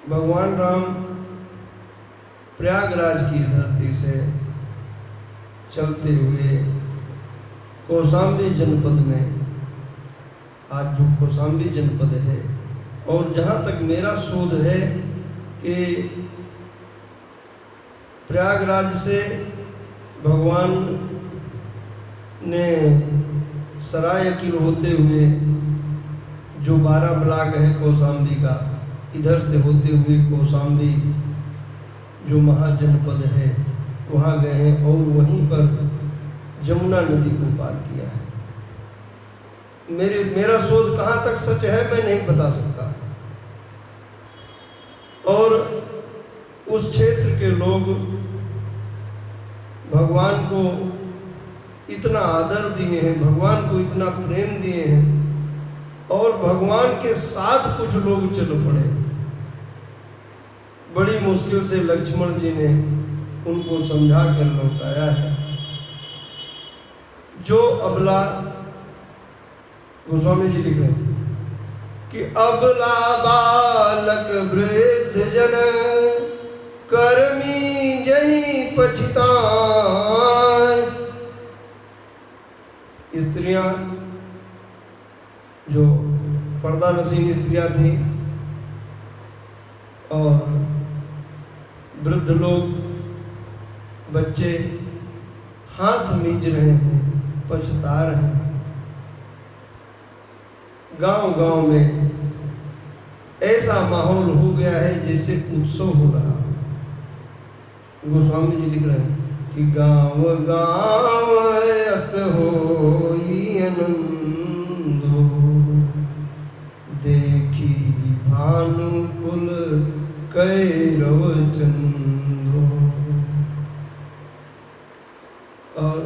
भगवान राम प्रयागराज की धरती से चलते हुए कौशाम्बी जनपद में, आज जो कौशाम्बी जनपद है, और जहाँ तक मेरा शोध है कि प्रयागराज से भगवान ने सरायकील होते हुए जो 12 ब्लॉक है कौशाम्बी का, इधर से होते हुए कौशाम्बी जो महाजनपद है वहाँ गए हैं और वहीं पर जमुना नदी को पार किया है। मेरा शोध कहाँ तक सच है मैं नहीं बता सकता। और उस क्षेत्र के लोग भगवान को इतना आदर दिए हैं, भगवान को इतना प्रेम दिए हैं, और भगवान के साथ कुछ लोग चल पड़े। बड़ी मुश्किल से लक्ष्मण जी ने उनको समझा कर लौटाया है। जो अबला, गोस्वामी जी लिख रहे हैं कि अबला बालक वृद्ध जन कर्मी यही पछताए। स्त्रियां जो पर्दा नशीन स्त्रियां थी और वृद्ध लोग, बच्चे हाथ मींज रहे हैं, पछता रहे हैं। गांव-गांव में ऐसा माहौल हो गया है जैसे उत्सव हो रहा है। गोस्वामी जी लिख रहे हैं कि गांव-गांव अस होई आनंदो, देखी भानुकुल कैरव चंदो। और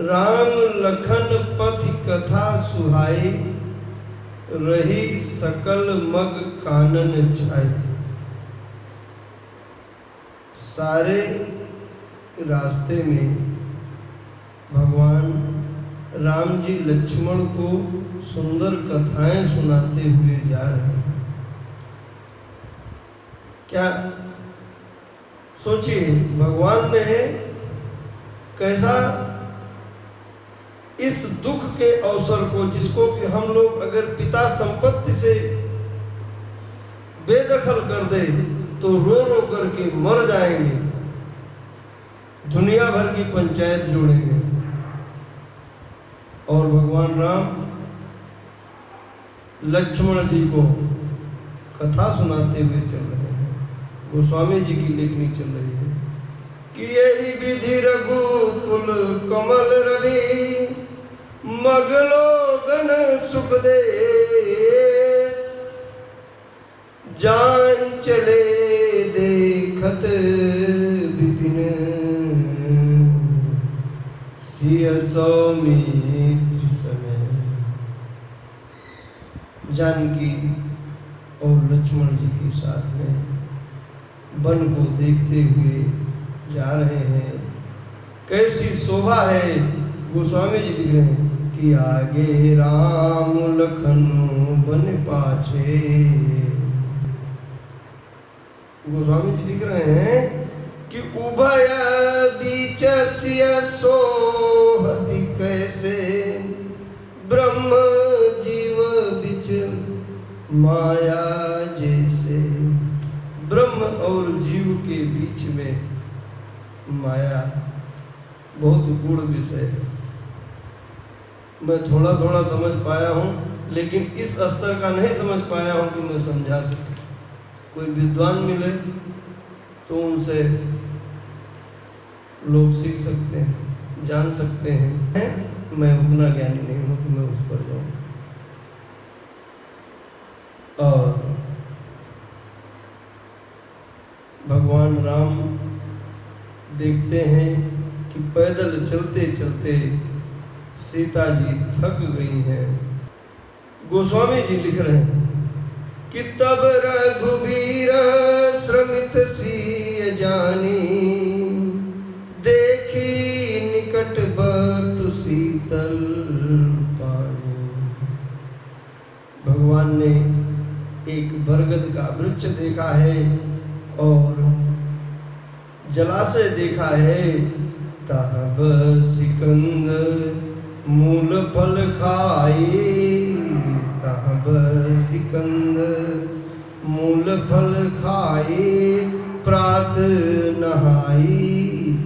राम लखन पथ कथा सुहाई, रही सकल मग कानन छाई। सारे रास्ते में भगवान राम जी लक्ष्मण को सुंदर कथाएं सुनाते हुए जा रहे हैं। क्या सोचिए, भगवान ने कैसा इस दुख के अवसर को, जिसको कि हम लोग अगर पिता संपत्ति से बेदखल कर दे तो रो रो करके मर जाएंगे, दुनिया भर की पंचायत जोड़ेंगे, और भगवान राम लक्ष्मण जी को कथा सुनाते हुए चल रहे हैं। गोस्वामी जी की लेखनी चल रही है कि यही विधि रघुकुल कमल रवि, मगलोगन सुख दे, जाहि चले देखत विपिन, सिय सौमित्र समय। जानकी और लक्ष्मण जी के साथ में वन को देखते हुए जा रहे हैं। कैसी शोभा है। गोस्वामी जी लिख रहे हैं कि आगे राम लखन बन पाछे। गोस्वामी जी लिख रहे हैं कि उभय बीच सिय सोहति कैसे, ब्रह्म जीव बिच माया जैसे। ब्रह्म और जीव के बीच में माया बहुत गूढ़ विषय है। मैं थोड़ा थोड़ा समझ पाया हूँ, लेकिन इस स्तर का नहीं समझ पाया हूँ कि मैं समझा सकूं। कोई विद्वान मिले तो उनसे लोग सीख सकते हैं, जान सकते हैं। मैं उतना ज्ञानी नहीं हूँ कि मैं उस पर जाऊँ। और भगवान राम देखते हैं कि पैदल चलते चलते सीता जी थक गई हैं। गोस्वामी जी लिख रहे हैं कि तब रघुवीर श्रमित सिय जानी, देखी निकट बटु शीतल पानी। भगवान ने एक बरगद का वृक्ष देखा है और जलाशय देखा है। तब सिकंद मूल फल खाए, तब सिकंद मूल फल खाए, प्रात नहाई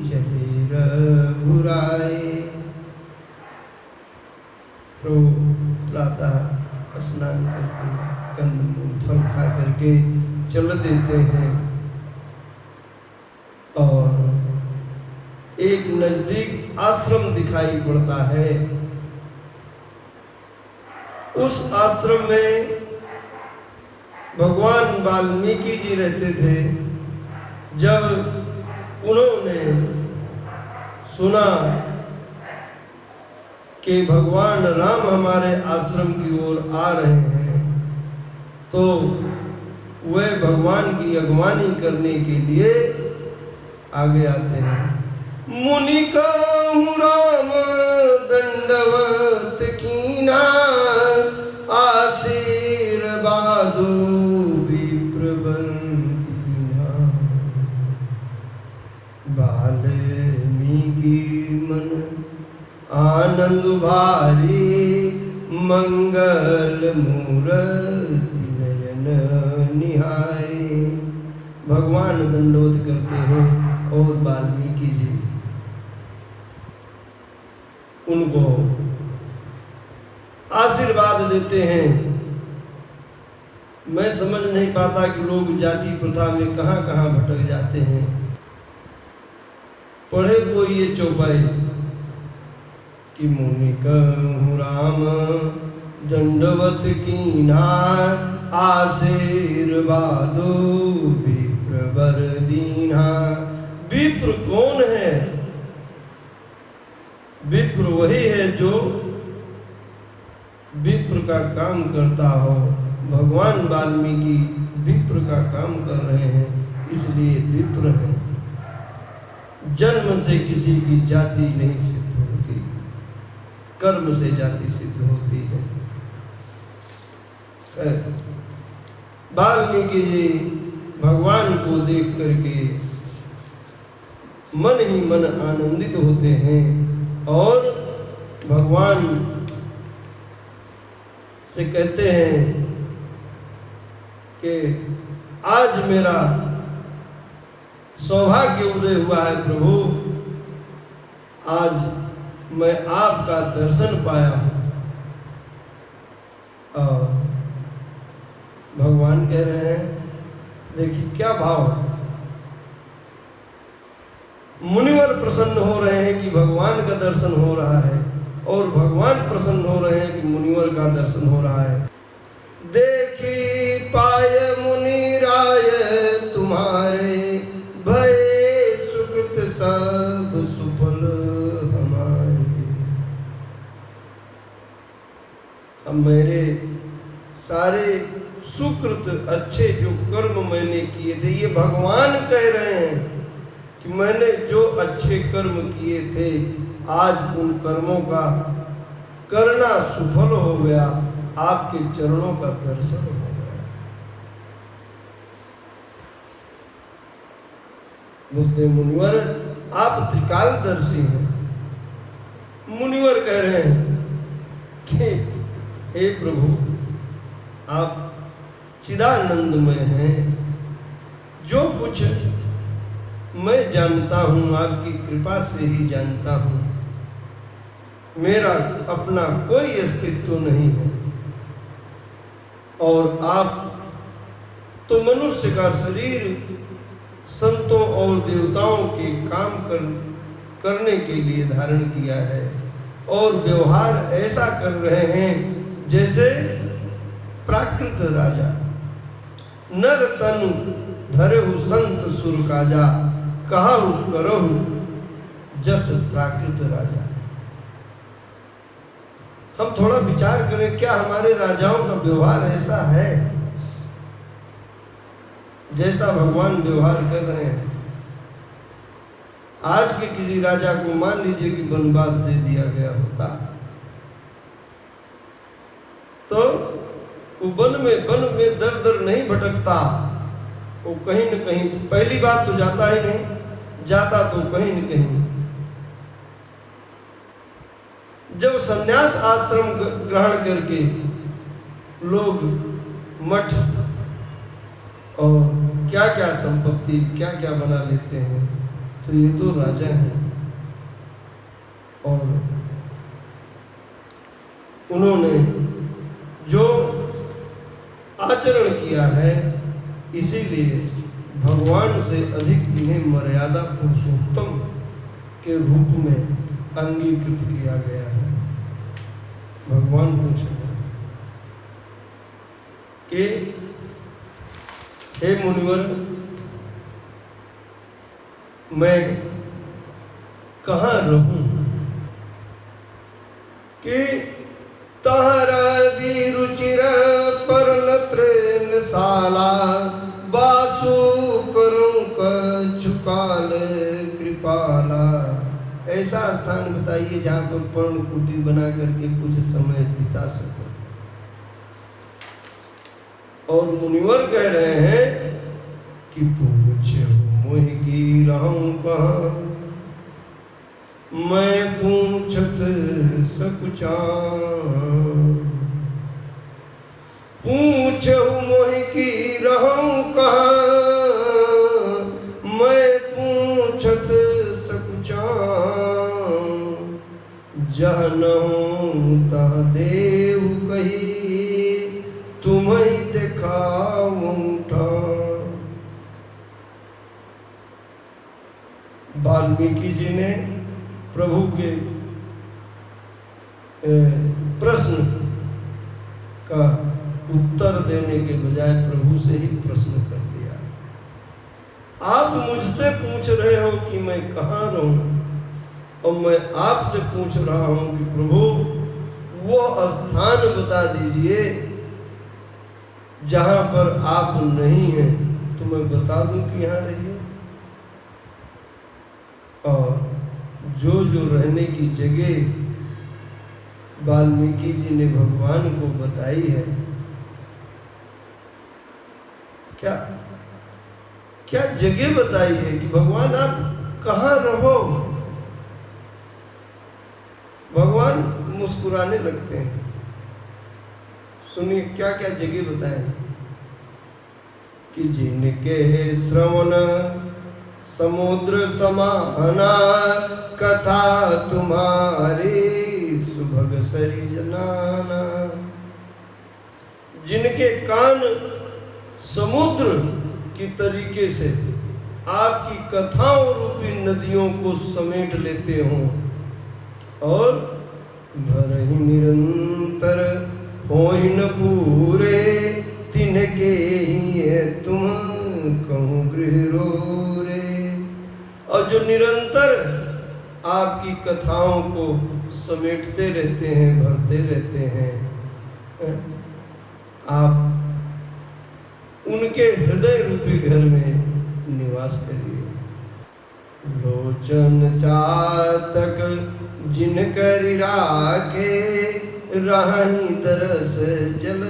चले रघुराए। तो प्रातः स्नान करके कंद मूल फल खा करके चल देते हैं और एक नजदीक आश्रम दिखाई पड़ता है। उस आश्रम में भगवान वाल्मीकि जी रहते थे। जब उन्होंने सुना कि भगवान राम हमारे आश्रम की ओर आ रहे हैं, तो वे भगवान की अगवानी करने के लिए आगे आते हैं। मुनि कहूँ राम दंडवत कीना, आशीर्वादो विप्रवर दीना। वाल्मीकि मन आनंद भारी, मंगल मूरति नयन निहारी। भगवान दंडवत करते हैं और वाल्मीकि जी उनको आशीर्वाद देते हैं। मैं समझ नहीं पाता कि लोग जाति प्रथा में कहां कहां भटक जाते हैं। पढ़े कोई ये चौपाई कि मुनि कहूँ राम दंडवत कीना, आशीर्वादो विप्रवर दीना। विप्र कौन है? विप्र वही है जो विप्र का काम करता हो। भगवान वाल्मीकि विप्र का काम कर रहे हैं, इसलिए विप्र हैं। जन्म से किसी की जाति नहीं सिद्ध होती, कर्म से जाति सिद्ध होती है। वाल्मीकि जी भगवान को देख करके मन ही मन आनंदित होते हैं और भगवान से कहते हैं कि आज मेरा सौभाग्य उदय हुआ है प्रभु, आज मैं आपका दर्शन पाया हूं। और भगवान कह रहे हैं, देखिए क्या भाव है। मुनिवर प्रसन्न हो रहे हैं कि भगवान का दर्शन हो रहा है और भगवान प्रसन्न हो रहे हैं कि मुनिवर का दर्शन हो रहा है। देखी पाय मुनि राय तुम्हारे, भय सुकृत सब सुफल हमारे। अब मेरे सारे सुकृत अच्छे जो कर्म मैंने किए थे, ये भगवान कह रहे हैं कि मैंने जो अच्छे कर्म किए थे, आज उन कर्मों का करना सुफल हो गया, आपके चरणों का दर्शन हो गया। बोलते मुनिवर आप त्रिकालदर्शी हैं। मुनिवर कह रहे हैं कि हे प्रभु आप चिदानंदमय हैं, जो कुछ मैं जानता हूँ आपकी कृपा से ही जानता हूँ, मेरा अपना कोई अस्तित्व नहीं है। और आप तो मनुष्य का शरीर संतों और देवताओं के काम करने के लिए धारण किया है और व्यवहार ऐसा कर रहे हैं जैसे प्राकृत राजा। नर तनु धरहु संत सुर काजा, कहु करहु जस प्राकृत राजा। हम थोड़ा विचार करें, क्या हमारे राजाओं का व्यवहार ऐसा है जैसा भगवान व्यवहार कर रहे हैं? आज के किसी राजा को मान लीजिए कि वनवास दे दिया गया होता, तो वो वन में दर दर नहीं भटकता, वो कहीं न कहीं, पहली बात तो जाता ही नहीं, जाता तो कहीं न कहीं। जब संन्यास आश्रम ग्रहण करके लोग मठ और क्या क्या संपत्ति क्या क्या बना लेते हैं, तो ये तो राजा हैं और उन्होंने जो आचरण किया है, इसीलिए भगवान से अधिक इन्हें मर्यादा पुरुषोत्तम के रूप में अंगीकृत किया गया है। भगवान पूछते हैं कि हे मुनिवर, मैं कहाँ रहूं कि तहरा भी रुचिर परलत्र साला बासु करूं कछुकाल कृपाला। ऐसा स्थान बताइए जहाँ पर पर्ण कुटी बना करके कुछ समय बिता सको। और मुनिवर कह रहे हैं कि पूछो मोहि की रहूं कहाँ, मैं पूछत सकुचान। पूछो मोहि की रहूं कहाँ, मैं पूछत सकुचान। जहनहूं तह देव कही, तुम्हें दिखाऊं ठान। वाल्मीकि जी ने प्रभु के प्रश्न का उत्तर देने के बजाय प्रभु से ही प्रश्न कर दिया। आप मुझसे पूछ रहे हो कि मैं कहाँ रहूं, और मैं आपसे पूछ रहा हूं कि प्रभु वो स्थान बता दीजिए जहां पर आप नहीं हैं, तो मैं बता दूं कि यहाँ रहिए। और जो जो रहने की जगह वाल्मीकि जी ने भगवान को बताई है, क्या क्या जगह बताई है कि भगवान आप कहाँ रहो। भगवान मुस्कुराने लगते हैं। सुनिए क्या क्या जगह बताए कि जिनके श्रवण समुद्र समाना, कथा तुम्हारी सुभग सरिजनाना। जिनके कान समुद्र की तरीके से आपकी कथाओं रूपी नदियों को समेट लेते हों, और भरहि निरंतर होहि न पूरे, तिनके ही तुम कहूँ गृह रोरे। और जो निरंतर आपकी कथाओं को समेटते रहते हैं, भरते रहते हैं, आप उनके हृदय रूपी घर में निवास करिए। लोचन चातक जिन कर राखे, राही दरस जल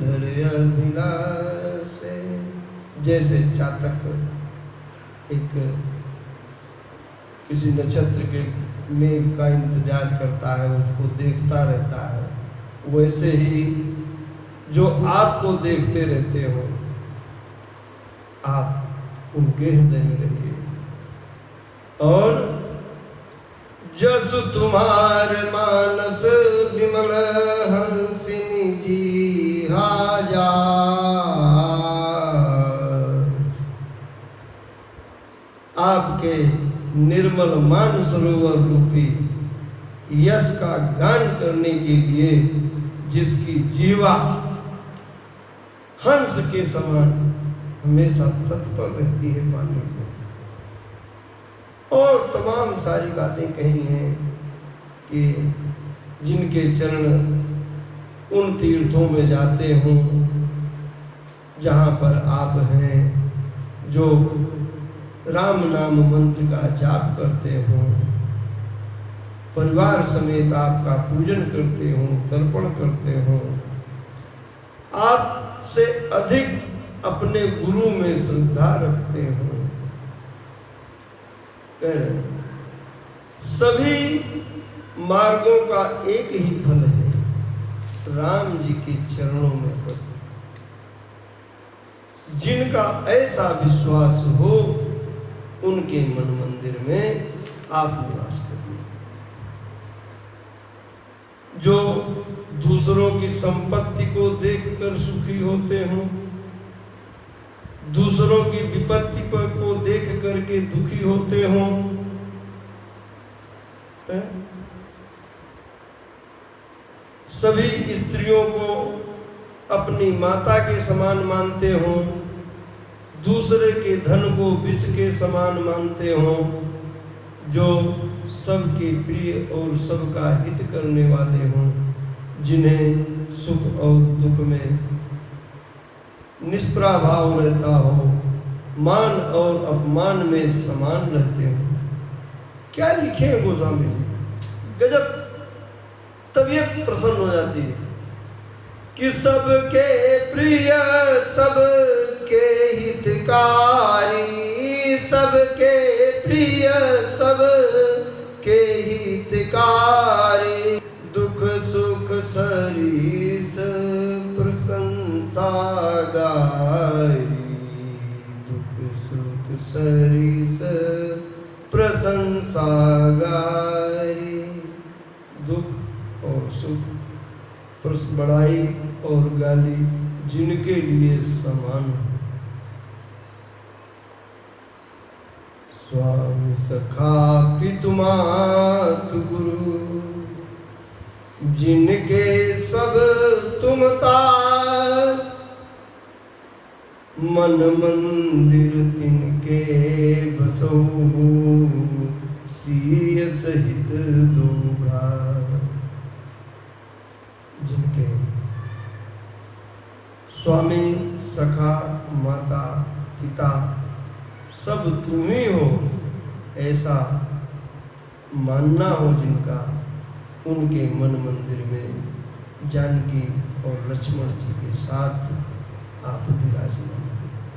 धर अभिलाष। जैसे चातक एक किसी नक्षत्र के मेघ का इंतजार करता है, उसको देखता रहता है, वैसे ही जो आपको देखते रहते हो, आप उनके हृदय में रहिए। और जसु तुम्हार मानस विमल हंसिनी जी हाजा। आपके निर्मल मान सरोवर रूपी यश का गान करने के लिए जिसकी जीवा हंस के समान हमेशा तत्पर रहती है पानी को। और तमाम सारी बातें कही हैं कि जिनके चरण उन तीर्थों में जाते हों जहाँ पर आप हैं, जो राम नाम मंत्र का जाप करते हों, परिवार समेत आपका पूजन करते हों, तर्पण करते हों, आपसे अधिक अपने गुरु में श्रद्धा रखते हो। कह रहे हैं सभी मार्गों का एक ही फल है, राम जी के चरणों में पड़। जिनका ऐसा विश्वास हो उनके मन मंदिर में आप निवास करिए। जो दूसरों की संपत्ति को देखकर सुखी होते हों, दूसरों की विपत्ति को देख करके दुखी होते हों, सभी स्त्रियों को अपनी माता के समान मानते हों, दूसरे के धन को विष के समान मानते हों, जो सबके प्रिय और सबका हित करने वाले हों, जिन्हें सुख और दुख में निष्प्रभाव रहता हो, मान और अपमान में समान रहते हो। क्या लिखे हैं गोस्वामी जी, गजब तबीयत प्रसन्न हो जाती है कि सबके प्रिय सबके हितकारी, सबके प्रिय सबके हितकारी, दुख सुख सरीस प्रशंसा गारी, दुख सुख सरीस प्रशंसा गारी। दुख और सुख, बड़ाई और गाली जिनके लिए समान। स्वामी सखा पितु मातु गुरु, जिनके सब तुम तार, मन मंदिर तिनके बसो, सीय सहित दो भार। जिनके स्वामी सखा माता पिता सब तुम ही हो, ऐसा मानना हो जिनका, उनके मन मंदिर में जानकी और लक्ष्मण जी के साथ आप विराजमान।